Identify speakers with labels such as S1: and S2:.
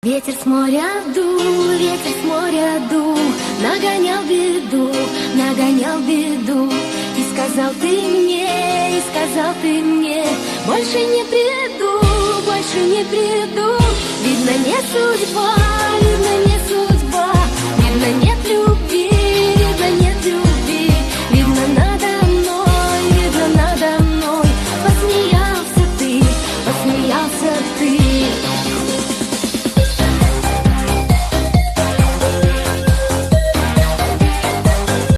S1: Ветер с моря дул, ветер с моря дул, нагонял беду, нагонял беду. И сказал ты мне, больше не приду, больше не приду. Видно, не судьба.